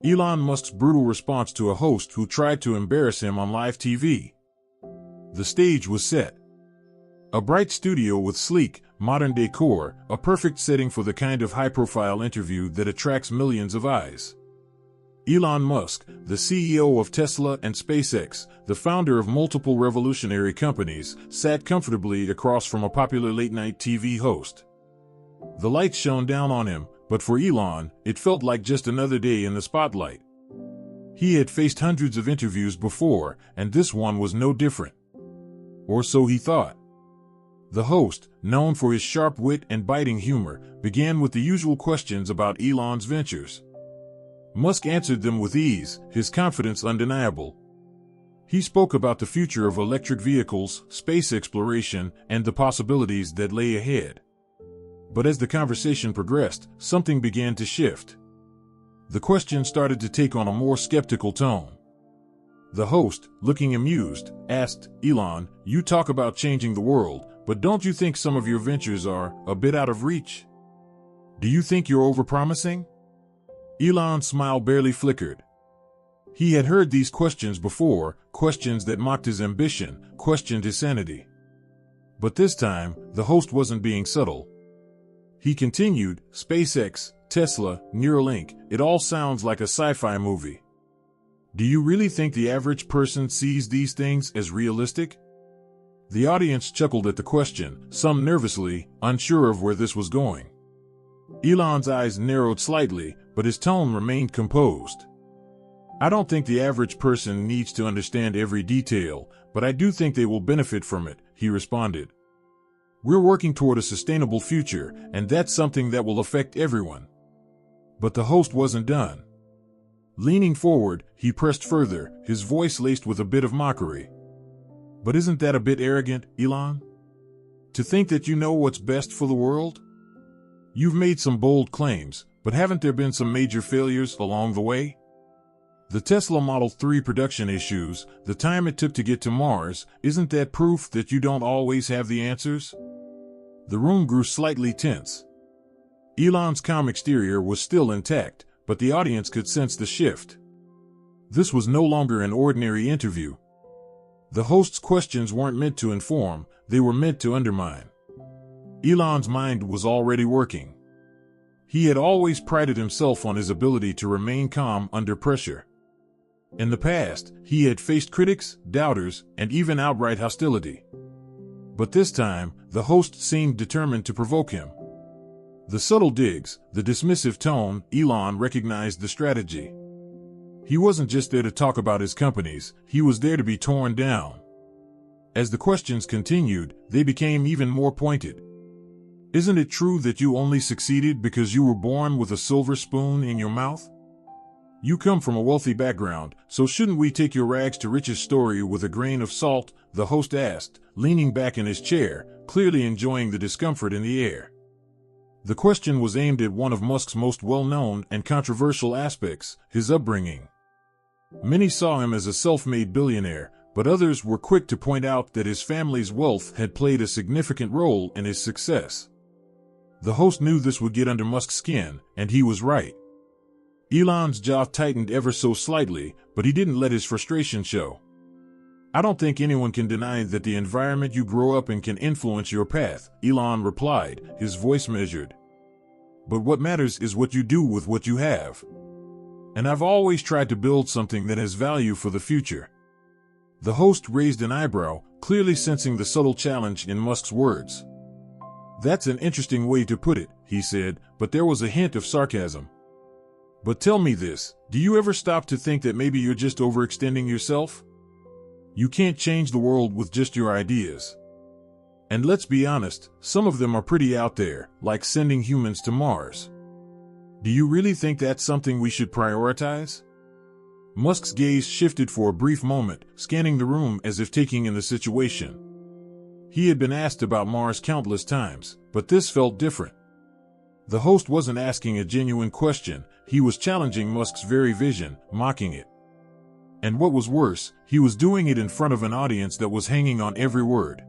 Elon Musk's brutal response to a host who tried to embarrass him on live TV. The stage was set. A bright studio with sleek, modern decor, a perfect setting for the kind of high-profile interview that attracts millions of eyes. Elon Musk, the CEO of Tesla and SpaceX, the founder of multiple revolutionary companies, sat comfortably across from a popular late-night TV host. The lights shone down on him, but for Elon, it felt like just another day in the spotlight. He had faced hundreds of interviews before, and this one was no different. Or so he thought. The host, known for his sharp wit and biting humor, began with the usual questions about Elon's ventures. Musk answered them with ease, his confidence undeniable. He spoke about the future of electric vehicles, space exploration, and the possibilities that lay ahead. But as the conversation progressed, something began to shift. The questions started to take on a more skeptical tone. The host, looking amused, asked, "Elon, you talk about changing the world, but don't you think some of your ventures are a bit out of reach? Do you think you're overpromising?" Elon's smile barely flickered. He had heard these questions before, questions that mocked his ambition, questioned his sanity. But this time, the host wasn't being subtle. He continued, "SpaceX, Tesla, Neuralink, it all sounds like a sci-fi movie. Do you really think the average person sees these things as realistic?" The audience chuckled at the question, some nervously, unsure of where this was going. Elon's eyes narrowed slightly, but his tone remained composed. "I don't think the average person needs to understand every detail, but I do think they will benefit from it," he responded. "We're working toward a sustainable future, and that's something that will affect everyone." But the host wasn't done. Leaning forward, he pressed further, his voice laced with a bit of mockery. "But isn't that a bit arrogant, Elon? To think that you know what's best for the world? You've made some bold claims, but haven't there been some major failures along the way? The Tesla Model 3 production issues, the time it took to get to Mars, isn't that proof that you don't always have the answers?" The room grew slightly tense. Elon's calm exterior was still intact, but the audience could sense the shift. This was no longer an ordinary interview. The host's questions weren't meant to inform, they were meant to undermine. Elon's mind was already working. He had always prided himself on his ability to remain calm under pressure. In the past, he had faced critics, doubters, and even outright hostility. But this time, the host seemed determined to provoke him. The subtle digs, the dismissive tone, Elon recognized the strategy. He wasn't just there to talk about his companies, he was there to be torn down. As the questions continued, they became even more pointed. "Isn't it true that you only succeeded because you were born with a silver spoon in your mouth? You come from a wealthy background, so shouldn't we take your rags to riches story with a grain of salt?" the host asked, leaning back in his chair, clearly enjoying the discomfort in the air. The question was aimed at one of Musk's most well-known and controversial aspects, his upbringing. Many saw him as a self-made billionaire, but others were quick to point out that his family's wealth had played a significant role in his success. The host knew this would get under Musk's skin, and he was right. Elon's jaw tightened ever so slightly, but he didn't let his frustration show. "I don't think anyone can deny that the environment you grow up in can influence your path," Elon replied, his voice measured. "But what matters is what you do with what you have. And I've always tried to build something that has value for the future." The host raised an eyebrow, clearly sensing the subtle challenge in Musk's words. "That's an interesting way to put it," he said, but there was a hint of sarcasm. "But tell me this, do you ever stop to think that maybe you're just overextending yourself? You can't change the world with just your ideas. And let's be honest, some of them are pretty out there, like sending humans to Mars. Do you really think that's something we should prioritize?" Musk's gaze shifted for a brief moment, scanning the room as if taking in the situation. He had been asked about Mars countless times, but this felt different. The host wasn't asking a genuine question, he was challenging Musk's very vision, mocking it. And what was worse, he was doing it in front of an audience that was hanging on every word.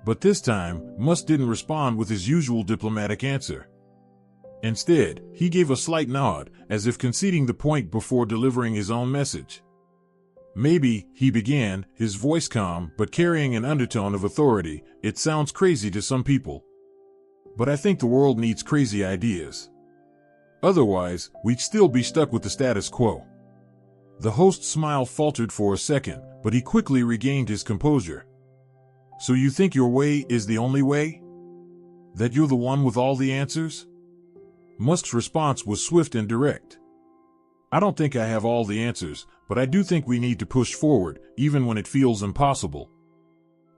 But this time, Musk didn't respond with his usual diplomatic answer. Instead, he gave a slight nod, as if conceding the point before delivering his own message. Maybe, he began, his voice calm but carrying an undertone of authority. It sounds crazy to some people, but I think the world needs crazy ideas. Otherwise, we'd still be stuck with the status quo. The host's smile faltered for a second, but he quickly regained his composure. So you think your way is the only way? That you're the one with all the answers? Musk's response was swift and direct. I don't think I have all the answers, but I do think we need to push forward, even when it feels impossible.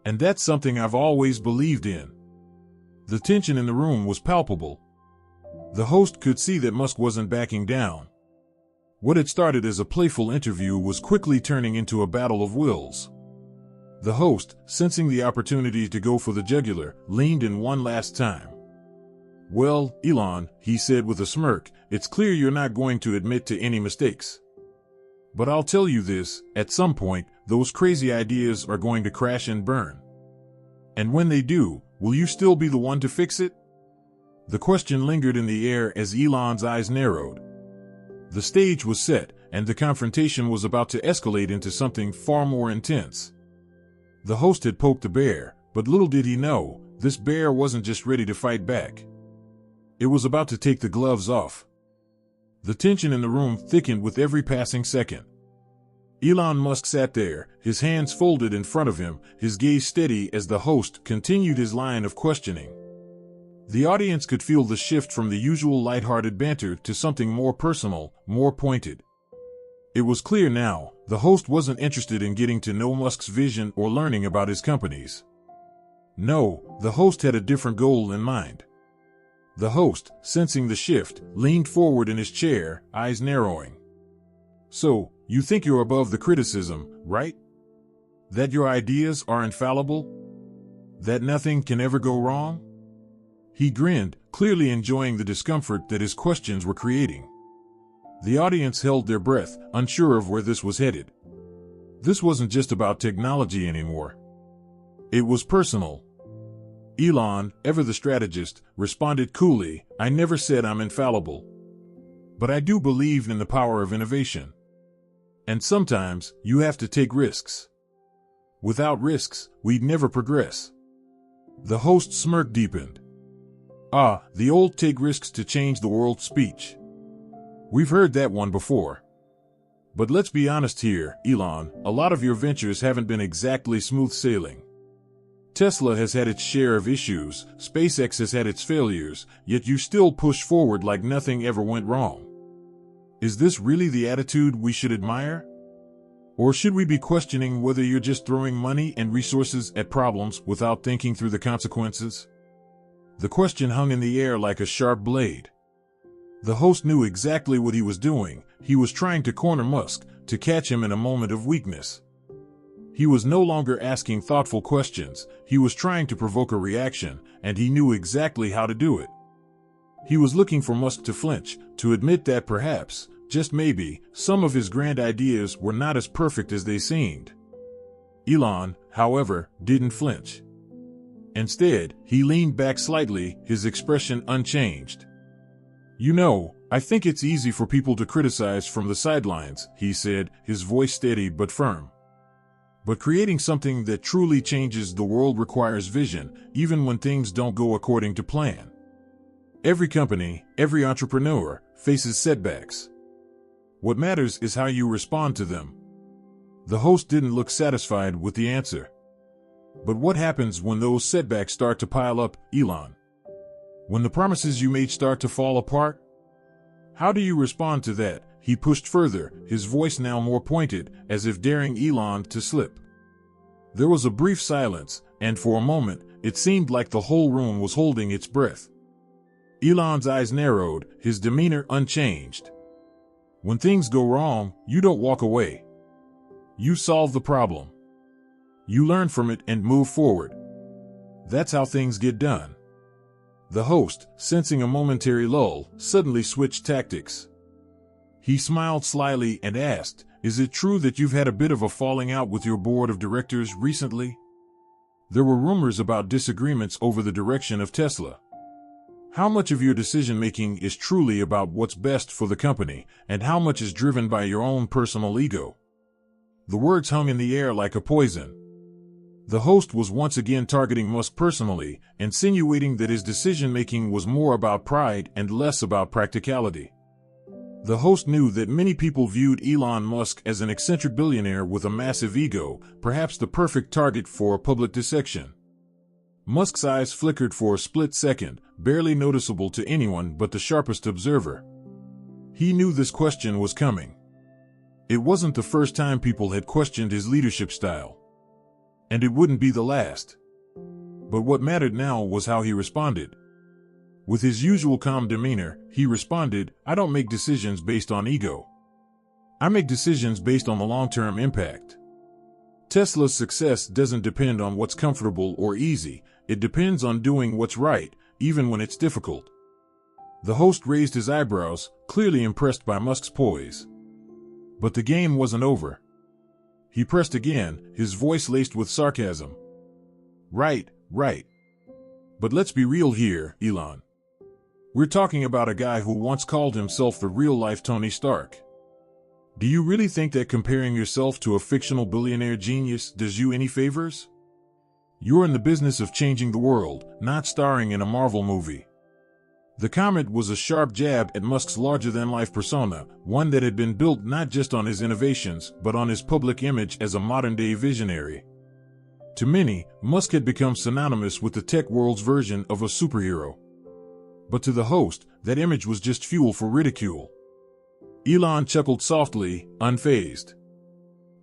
And that's something I've always believed in. The tension in the room was palpable. The host could see that Musk wasn't backing down. What had started as a playful interview was quickly turning into a battle of wills. The host, sensing the opportunity to go for the jugular, leaned in one last time. Well, Elon, he said with a smirk, it's clear you're not going to admit to any mistakes. But I'll tell you this, at some point, those crazy ideas are going to crash and burn. And when they do, will you still be the one to fix it? The question lingered in the air as Elon's eyes narrowed. The stage was set, and the confrontation was about to escalate into something far more intense. The host had poked the bear, but little did he know, this bear wasn't just ready to fight back. It was about to take the gloves off. The tension in the room thickened with every passing second. Elon Musk sat there, his hands folded in front of him, his gaze steady as the host continued his line of questioning. The audience could feel the shift from the usual lighthearted banter to something more personal, more pointed. It was clear now, the host wasn't interested in getting to know Musk's vision or learning about his companies. No, the host had a different goal in mind. The host, sensing the shift, leaned forward in his chair, eyes narrowing. So, you think you're above the criticism, right? That your ideas are infallible? That nothing can ever go wrong? He grinned, clearly enjoying the discomfort that his questions were creating. The audience held their breath, unsure of where this was headed. This wasn't just about technology anymore. It was personal. Elon, ever the strategist, responded coolly, I never said I'm infallible. But I do believe in the power of innovation. And sometimes, you have to take risks. Without risks, we'd never progress. The host's smirk deepened. Ah, the old take risks to change the world speech. We've heard that one before. But let's be honest here, Elon, a lot of your ventures haven't been exactly smooth sailing. Tesla has had its share of issues, SpaceX has had its failures, yet you still push forward like nothing ever went wrong. Is this really the attitude we should admire? Or should we be questioning whether you're just throwing money and resources at problems without thinking through the consequences? The question hung in the air like a sharp blade. The host knew exactly what he was doing. He was trying to corner Musk, to catch him in a moment of weakness. He was no longer asking thoughtful questions, he was trying to provoke a reaction, and he knew exactly how to do it. He was looking for Musk to flinch, to admit that perhaps, just maybe, some of his grand ideas were not as perfect as they seemed. Elon, however, didn't flinch. Instead, he leaned back slightly, his expression unchanged. You know, I think it's easy for people to criticize from the sidelines, he said, his voice steady but firm. But creating something that truly changes the world requires vision, even when things don't go according to plan. Every company, every entrepreneur, faces setbacks. What matters is how you respond to them. The host didn't look satisfied with the answer. But what happens when those setbacks start to pile up, Elon? When the promises you made start to fall apart? How do you respond to that? He pushed further, his voice now more pointed, as if daring Elon to slip. There was a brief silence, and for a moment, it seemed like the whole room was holding its breath. Elon's eyes narrowed, his demeanor unchanged. When things go wrong, you don't walk away. You solve the problem. You learn from it and move forward. That's how things get done. The host, sensing a momentary lull, suddenly switched tactics. He smiled slyly and asked, is it true that you've had a bit of a falling out with your board of directors recently? There were rumors about disagreements over the direction of Tesla. How much of your decision-making is truly about what's best for the company, and how much is driven by your own personal ego? The words hung in the air like a poison. The host was once again targeting Musk personally, insinuating that his decision-making was more about pride and less about practicality. The host knew that many people viewed Elon Musk as an eccentric billionaire with a massive ego, perhaps the perfect target for a public dissection. Musk's eyes flickered for a split second, barely noticeable to anyone but the sharpest observer. He knew this question was coming. It wasn't the first time people had questioned his leadership style. And it wouldn't be the last. But what mattered now was how he responded. With his usual calm demeanor, he responded, "I don't make decisions based on ego. I make decisions based on the long-term impact. Tesla's success doesn't depend on what's comfortable or easy. It depends on doing what's right, even when it's difficult." The host raised his eyebrows, clearly impressed by Musk's poise. But the game wasn't over. He pressed again, his voice laced with sarcasm. Right. But let's be real here, Elon. We're talking about a guy who once called himself the real-life Tony Stark. Do you really think that comparing yourself to a fictional billionaire genius does you any favors? You're in the business of changing the world, not starring in a Marvel movie. The comment was a sharp jab at Musk's larger-than-life persona, one that had been built not just on his innovations, but on his public image as a modern-day visionary. To many, Musk had become synonymous with the tech world's version of a superhero. But to the host, that image was just fuel for ridicule. Elon chuckled softly, unfazed.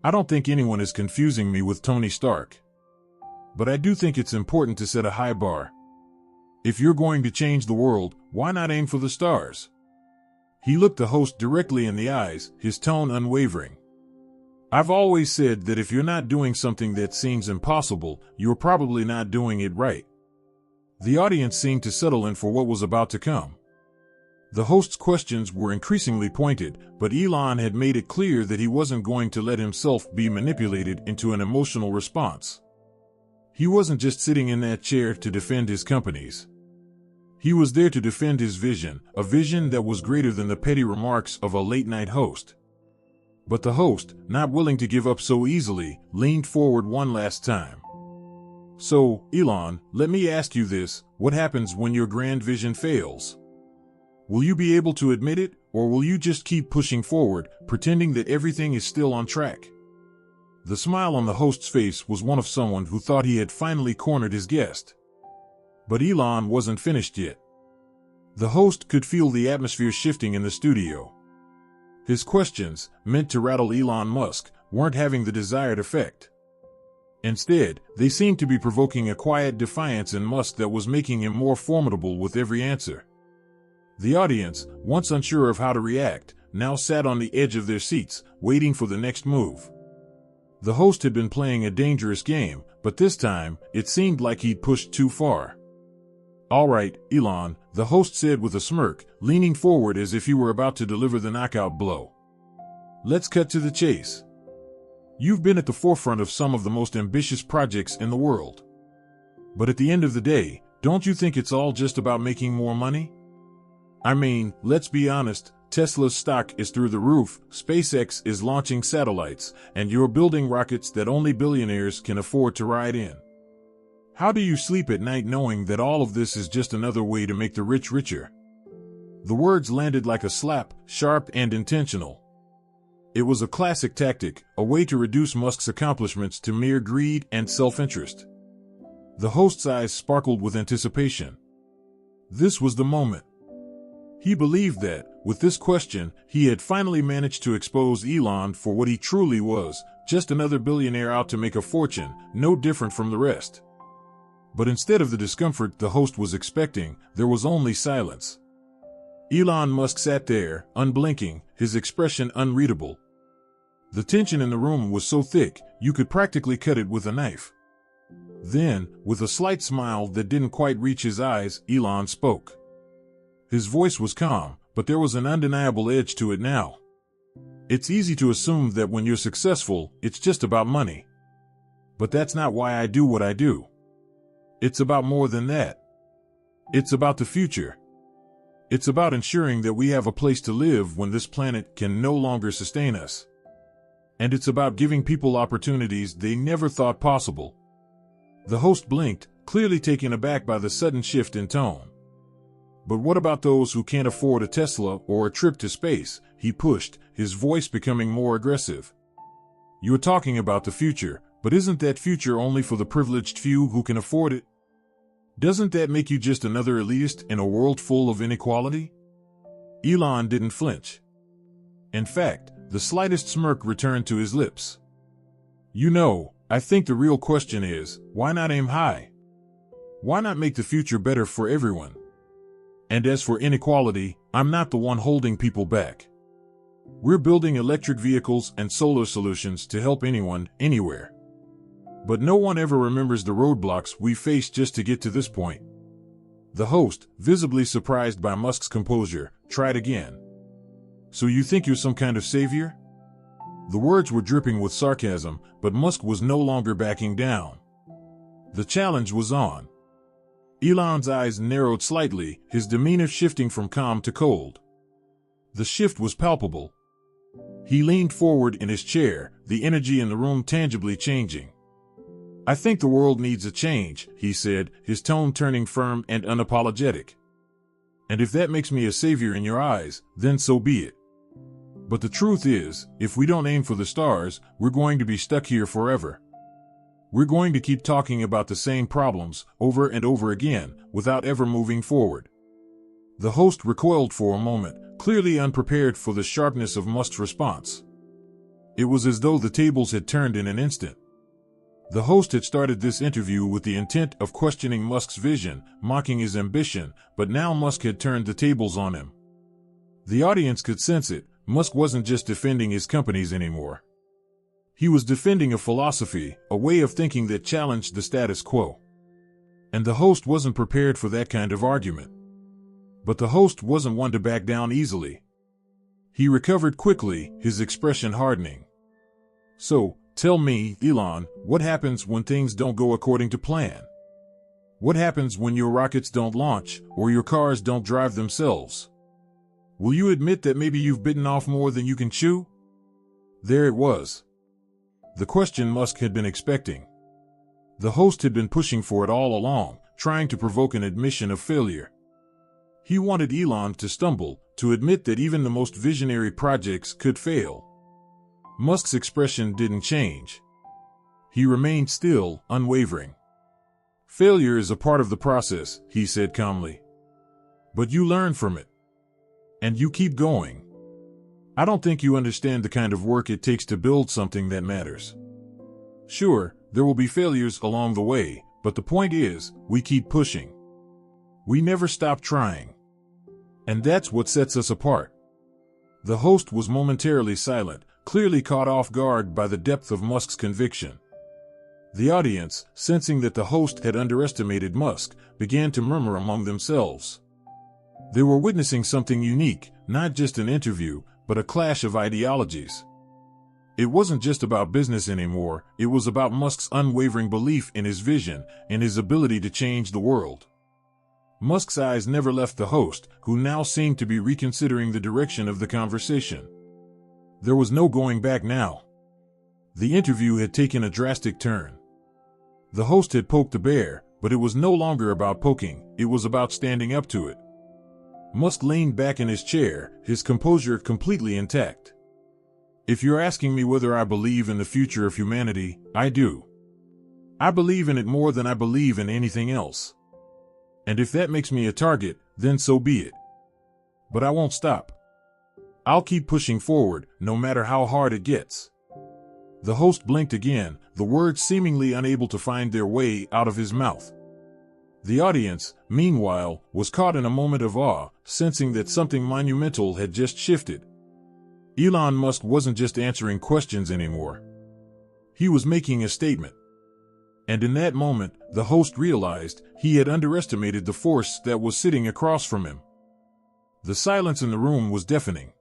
"I don't think anyone is confusing me with Tony Stark. But I do think it's important to set a high bar. If you're going to change the world, why not aim for the stars?" He looked the host directly in the eyes, his tone unwavering. "I've always said that if you're not doing something that seems impossible, you're probably not doing it right." The audience seemed to settle in for what was about to come. The host's questions were increasingly pointed, but Elon had made it clear that he wasn't going to let himself be manipulated into an emotional response. He wasn't just sitting in that chair to defend his companies. He was there to defend his vision, a vision that was greater than the petty remarks of a late-night host. But the host, not willing to give up so easily, leaned forward one last time. "So, Elon, let me ask you this, what happens when your grand vision fails? Will you be able to admit it, or will you just keep pushing forward, pretending that everything is still on track?" The smile on the host's face was one of someone who thought he had finally cornered his guest. But Elon wasn't finished yet. The host could feel the atmosphere shifting in the studio. His questions, meant to rattle Elon Musk, weren't having the desired effect. Instead, they seemed to be provoking a quiet defiance in Musk that was making him more formidable with every answer. The audience, once unsure of how to react, now sat on the edge of their seats, waiting for the next move. The host had been playing a dangerous game, but this time, it seemed like he'd pushed too far. "All right, Elon," the host said with a smirk, leaning forward as if he were about to deliver the knockout blow. "Let's cut to the chase. You've been at the forefront of some of the most ambitious projects in the world. But at the end of the day, don't you think it's all just about making more money? I mean, let's be honest, Tesla's stock is through the roof, SpaceX is launching satellites, and you're building rockets that only billionaires can afford to ride in. How do you sleep at night knowing that all of this is just another way to make the rich richer?" The words landed like a slap, sharp and intentional. It was a classic tactic, a way to reduce Musk's accomplishments to mere greed and self-interest. The host's eyes sparkled with anticipation. This was the moment. He believed that, with this question, he had finally managed to expose Elon for what he truly was, just another billionaire out to make a fortune, no different from the rest. But instead of the discomfort the host was expecting, there was only silence. Elon Musk sat there, unblinking, his expression unreadable. The tension in the room was so thick, you could practically cut it with a knife. Then, with a slight smile that didn't quite reach his eyes, Elon spoke. His voice was calm, but there was an undeniable edge to it now. "It's easy to assume that when you're successful, it's just about money. But that's not why I do what I do. It's about more than that. It's about the future. It's about ensuring that we have a place to live when this planet can no longer sustain us. And it's about giving people opportunities they never thought possible. The host blinked, clearly taken aback by the sudden shift in tone. But what about those who can't afford a Tesla or a trip to space? He pushed, his voice becoming more aggressive. You're talking about the future, but isn't that future only for the privileged few who can afford it? Doesn't that make you just another elitist in a world full of inequality? Elon didn't flinch. In fact, the slightest smirk returned to his lips. You know, I think the real question is, why not aim high? Why not make the future better for everyone? And as for inequality, I'm not the one holding people back. We're building electric vehicles and solar solutions to help anyone, anywhere. But no one ever remembers the roadblocks we faced just to get to this point. The host, visibly surprised by Musk's composure, tried again. So you think you're some kind of savior? The words were dripping with sarcasm, but Musk was no longer backing down. The challenge was on. Elon's eyes narrowed slightly, his demeanor shifting from calm to cold. The shift was palpable. He leaned forward in his chair, the energy in the room tangibly changing. I think the world needs a change, he said, his tone turning firm and unapologetic. And if that makes me a savior in your eyes, then so be it. But the truth is, if we don't aim for the stars, we're going to be stuck here forever. We're going to keep talking about the same problems over and over again without ever moving forward. The host recoiled for a moment, clearly unprepared for the sharpness of Musk's response. It was as though the tables had turned in an instant. The host had started this interview with the intent of questioning Musk's vision, mocking his ambition, but now Musk had turned the tables on him. The audience could sense it. Musk wasn't just defending his companies anymore. He was defending a philosophy, a way of thinking that challenged the status quo. And the host wasn't prepared for that kind of argument. But the host wasn't one to back down easily. He recovered quickly, his expression hardening. So, tell me, Elon, what happens when things don't go according to plan? What happens when your rockets don't launch, or your cars don't drive themselves? Will you admit that maybe you've bitten off more than you can chew? There it was. The question Musk had been expecting. The host had been pushing for it all along, trying to provoke an admission of failure. He wanted Elon to stumble, to admit that even the most visionary projects could fail. Musk's expression didn't change. He remained still, unwavering. Failure is a part of the process, he said calmly. But you learn from it. And you keep going. I don't think you understand the kind of work it takes to build something that matters. Sure, there will be failures along the way, but the point is, we keep pushing. We never stop trying. And that's what sets us apart. The host was momentarily silent, clearly caught off guard by the depth of Musk's conviction. The audience, sensing that the host had underestimated Musk, began to murmur among themselves. They were witnessing something unique, not just an interview, but a clash of ideologies. It wasn't just about business anymore, it was about Musk's unwavering belief in his vision and his ability to change the world. Musk's eyes never left the host, who now seemed to be reconsidering the direction of the conversation. There was no going back now. The interview had taken a drastic turn. The host had poked the bear, but it was no longer about poking, it was about standing up to it. Musk leaned back in his chair, his composure completely intact. If you're asking me whether I believe in the future of humanity, I do. I believe in it more than I believe in anything else. And if that makes me a target, then so be it. But I won't stop. I'll keep pushing forward, no matter how hard it gets. The host blinked again, the words seemingly unable to find their way out of his mouth. The audience, meanwhile, was caught in a moment of awe, sensing that something monumental had just shifted. Elon Musk wasn't just answering questions anymore. He was making a statement. And in that moment, the host realized he had underestimated the force that was sitting across from him. The silence in the room was deafening.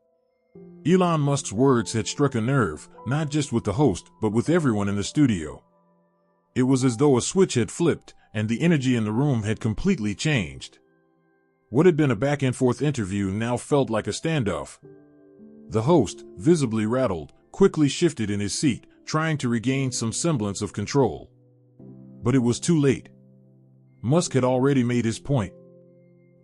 Elon Musk's words had struck a nerve, not just with the host, but with everyone in the studio. It was as though a switch had flipped, and the energy in the room had completely changed. What had been a back-and-forth interview now felt like a standoff. The host, visibly rattled, quickly shifted in his seat, trying to regain some semblance of control. But it was too late. Musk had already made his point.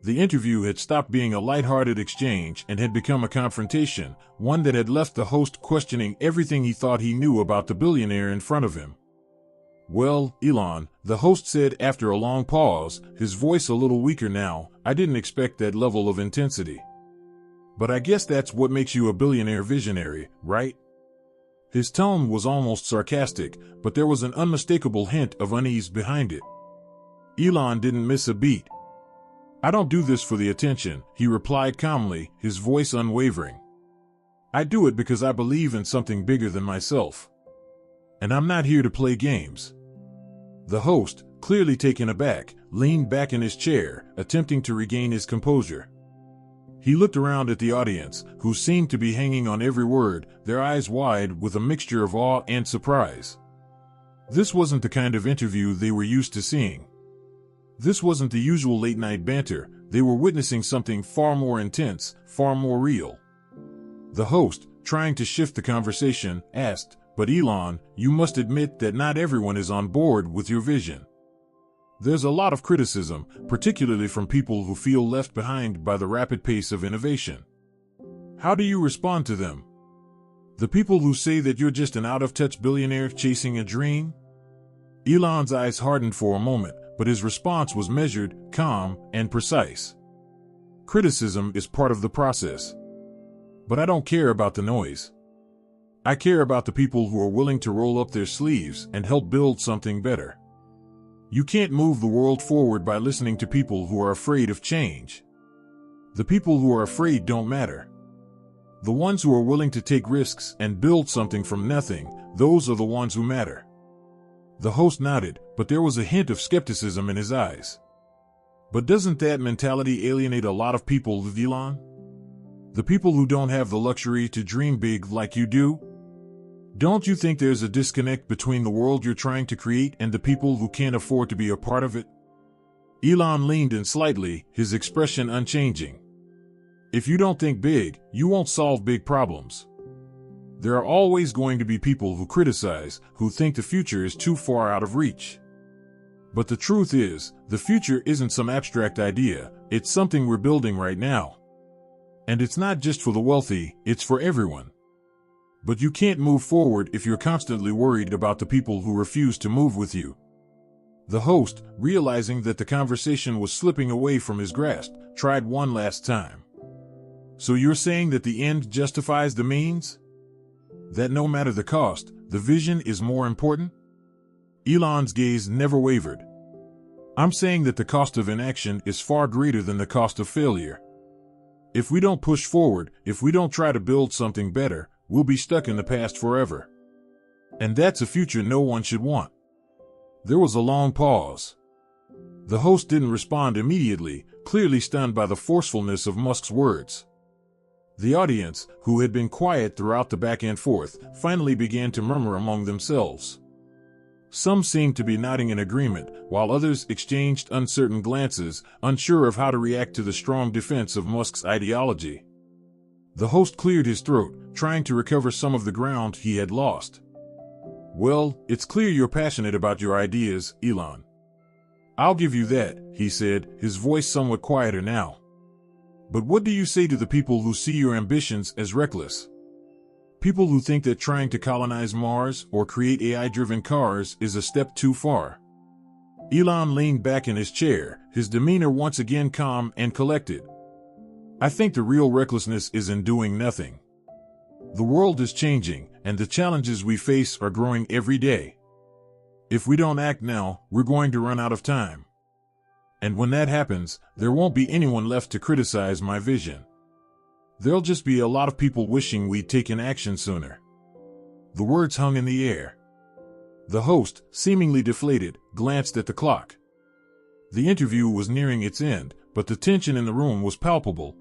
The interview had stopped being a lighthearted exchange and had become a confrontation, one that had left the host questioning everything he thought he knew about the billionaire in front of him. "Well, Elon," the host said after a long pause, his voice a little weaker now, "I didn't expect that level of intensity. But I guess that's what makes you a billionaire visionary, right?" His tone was almost sarcastic, but there was an unmistakable hint of unease behind it. Elon didn't miss a beat. "I don't do this for the attention," he replied calmly, his voice unwavering. "I do it because I believe in something bigger than myself. And I'm not here to play games." The host, clearly taken aback, leaned back in his chair, attempting to regain his composure. He looked around at the audience, who seemed to be hanging on every word, their eyes wide with a mixture of awe and surprise. This wasn't the kind of interview they were used to seeing. This wasn't the usual late-night banter. They were witnessing something far more intense, far more real. The host, trying to shift the conversation, asked, "But Elon, you must admit that not everyone is on board with your vision. There's a lot of criticism, particularly from people who feel left behind by the rapid pace of innovation. How do you respond to them? The people who say that you're just an out-of-touch billionaire chasing a dream?" Elon's eyes hardened for a moment, but his response was measured, calm, and precise. "Criticism is part of the process. But I don't care about the noise. I care about the people who are willing to roll up their sleeves and help build something better. You can't move the world forward by listening to people who are afraid of change. The people who are afraid don't matter. The ones who are willing to take risks and build something from nothing, those are the ones who matter." The host nodded, but there was a hint of skepticism in his eyes. "But doesn't that mentality alienate a lot of people, Elon? The people who don't have the luxury to dream big like you do? Don't you think there's a disconnect between the world you're trying to create and the people who can't afford to be a part of it?" Elon leaned in slightly, his expression unchanging. "If you don't think big, you won't solve big problems. There are always going to be people who criticize, who think the future is too far out of reach. But the truth is, the future isn't some abstract idea, it's something we're building right now. And it's not just for the wealthy, it's for everyone. But you can't move forward if you're constantly worried about the people who refuse to move with you." The host, realizing that the conversation was slipping away from his grasp, tried one last time. "So you're saying that the end justifies the means? That no matter the cost, the vision is more important?" Elon's gaze never wavered. "I'm saying that the cost of inaction is far greater than the cost of failure. If we don't push forward, if we don't try to build something better, we'll be stuck in the past forever. And that's a future no one should want." There was a long pause. The host didn't respond immediately, clearly stunned by the forcefulness of Musk's words. The audience, who had been quiet throughout the back and forth, finally began to murmur among themselves. Some seemed to be nodding in agreement, while others exchanged uncertain glances, unsure of how to react to the strong defense of Musk's ideology. The host cleared his throat, trying to recover some of the ground he had lost. "Well, it's clear you're passionate about your ideas, Elon. I'll give you that," he said, his voice somewhat quieter now. "But what do you say to the people who see your ambitions as reckless? People who think that trying to colonize Mars or create AI-driven cars is a step too far?" Elon leaned back in his chair, his demeanor once again calm and collected. "I think the real recklessness is in doing nothing. The world is changing, and the challenges we face are growing every day. If we don't act now, we're going to run out of time. And when that happens, there won't be anyone left to criticize my vision. There'll just be a lot of people wishing we'd taken action sooner." The words hung in the air. The host, seemingly deflated, glanced at the clock. The interview was nearing its end, but the tension in the room was palpable.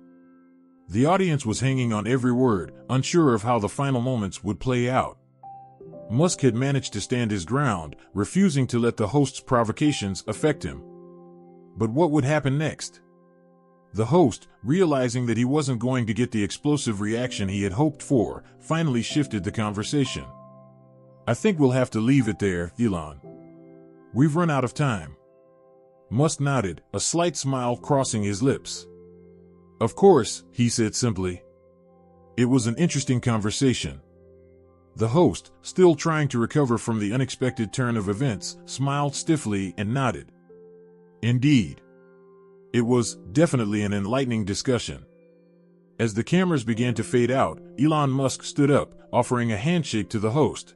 The audience was hanging on every word, unsure of how the final moments would play out. Musk had managed to stand his ground, refusing to let the host's provocations affect him. But what would happen next? The host, realizing that he wasn't going to get the explosive reaction he had hoped for, finally shifted the conversation. "I think we'll have to leave it there, Elon. We've run out of time." Musk nodded, a slight smile crossing his lips. "Of course," he said simply. It was an interesting conversation. The host, still trying to recover from the unexpected turn of events, smiled stiffly and nodded. Indeed. It was definitely an enlightening discussion. As the cameras began to fade out, Elon Musk stood up, offering a handshake to the host.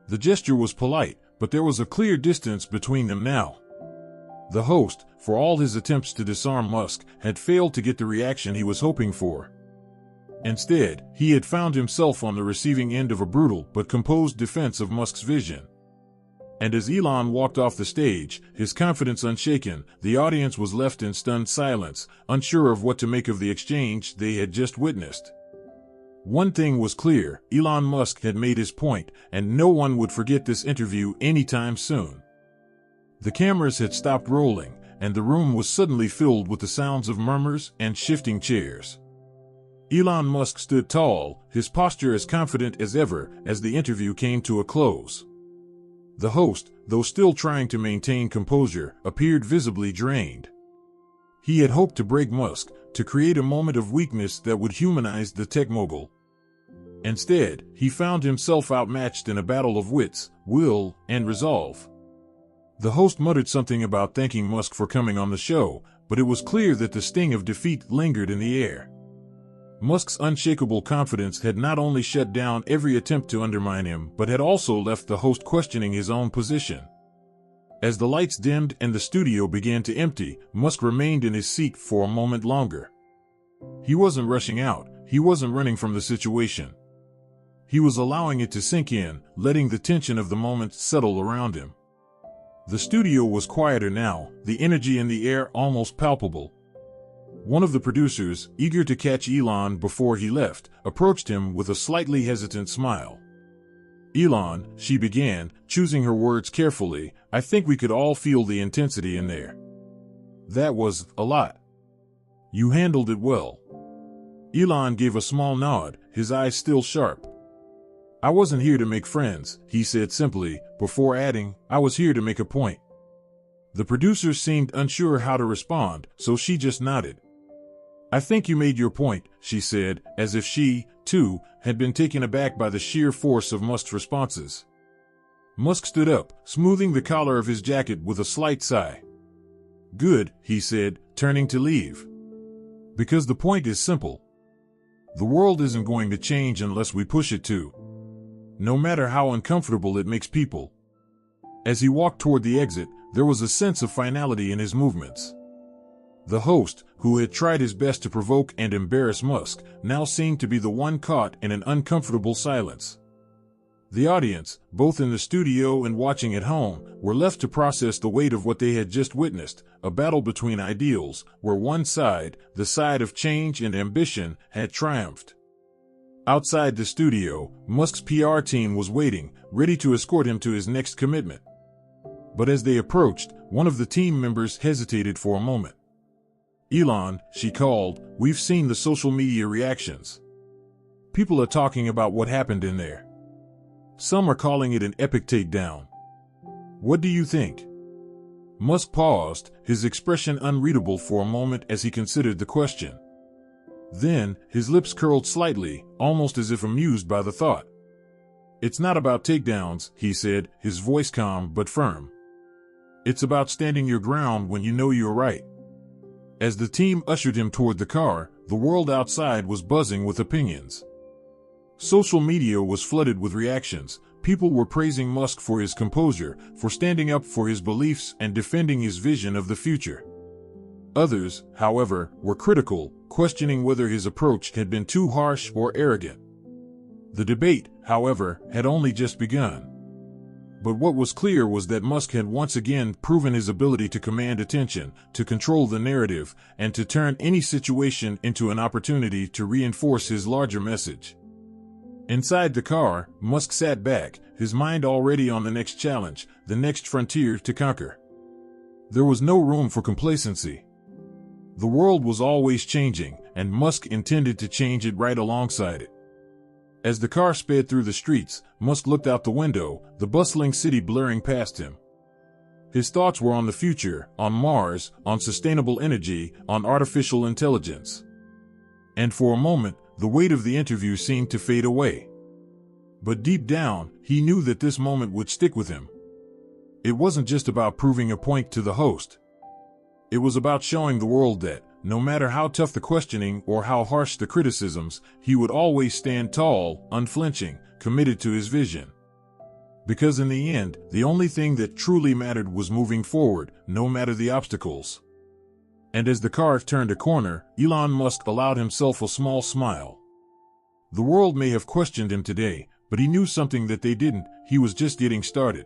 The gesture was polite, but there was a clear distance between them now. The host, for all his attempts to disarm Musk, had failed to get the reaction he was hoping for. Instead, he had found himself on the receiving end of a brutal but composed defense of Musk's vision. And as Elon walked off the stage, his confidence unshaken, the audience was left in stunned silence, unsure of what to make of the exchange they had just witnessed. One thing was clear: Elon Musk had made his point, and no one would forget this interview anytime soon. The cameras had stopped rolling, and the room was suddenly filled with the sounds of murmurs and shifting chairs. Elon Musk stood tall, his posture as confident as ever, as the interview came to a close. The host, though still trying to maintain composure, appeared visibly drained. He had hoped to break Musk, to create a moment of weakness that would humanize the tech mogul. Instead, he found himself outmatched in a battle of wits, will, and resolve. The host muttered something about thanking Musk for coming on the show, but it was clear that the sting of defeat lingered in the air. Musk's unshakable confidence had not only shut down every attempt to undermine him, but had also left the host questioning his own position. As the lights dimmed and the studio began to empty, Musk remained in his seat for a moment longer. He wasn't rushing out, he wasn't running from the situation. He was allowing it to sink in, letting the tension of the moment settle around him. The studio was quieter now, the energy in the air almost palpable. One of the producers, eager to catch Elon before he left, approached him with a slightly hesitant smile. "Elon," she began, choosing her words carefully, "I think we could all feel the intensity in there. That was a lot. You handled it well." Elon gave a small nod, his eyes still sharp. "I wasn't here to make friends," he said simply, before adding, "I was here to make a point." The producer seemed unsure how to respond, so she just nodded. "I think you made your point," she said, as if she, too, had been taken aback by the sheer force of Musk's responses. Musk stood up, smoothing the collar of his jacket with a slight sigh. "Good," he said, turning to leave. "Because the point is simple. The world isn't going to change unless we push it to. No matter how uncomfortable it makes people." As he walked toward the exit, there was a sense of finality in his movements. The host, who had tried his best to provoke and embarrass Musk, now seemed to be the one caught in an uncomfortable silence. The audience, both in the studio and watching at home, were left to process the weight of what they had just witnessed, a battle between ideals, where one side, the side of change and ambition, had triumphed. Outside the studio, Musk's PR team was waiting, ready to escort him to his next commitment. But as they approached, one of the team members hesitated for a moment. "Elon," she called, "we've seen the social media reactions. People are talking about what happened in there. Some are calling it an epic takedown. What do you think?" Musk paused, his expression unreadable for a moment as he considered the question. Then, his lips curled slightly, almost as if amused by the thought. "It's not about takedowns," he said, his voice calm but firm. "It's about standing your ground when you know you're right." As the team ushered him toward the car, the world outside was buzzing with opinions. Social media was flooded with reactions. People were praising Musk for his composure, for standing up for his beliefs and defending his vision of the future. Others, however, were critical, questioning whether his approach had been too harsh or arrogant. The debate, however, had only just begun. But what was clear was that Musk had once again proven his ability to command attention, to control the narrative, and to turn any situation into an opportunity to reinforce his larger message. Inside the car, Musk sat back, his mind already on the next challenge, the next frontier to conquer. There was no room for complacency. The world was always changing, and Musk intended to change it right alongside it. As the car sped through the streets, Musk looked out the window, the bustling city blurring past him. His thoughts were on the future, on Mars, on sustainable energy, on artificial intelligence. And for a moment, the weight of the interview seemed to fade away. But deep down, he knew that this moment would stick with him. It wasn't just about proving a point to the host. It was about showing the world that, no matter how tough the questioning or how harsh the criticisms, he would always stand tall, unflinching, committed to his vision. Because in the end, the only thing that truly mattered was moving forward, no matter the obstacles. And as the car turned a corner, Elon Musk allowed himself a small smile. The world may have questioned him today, but he knew something that they didn't. He was just getting started.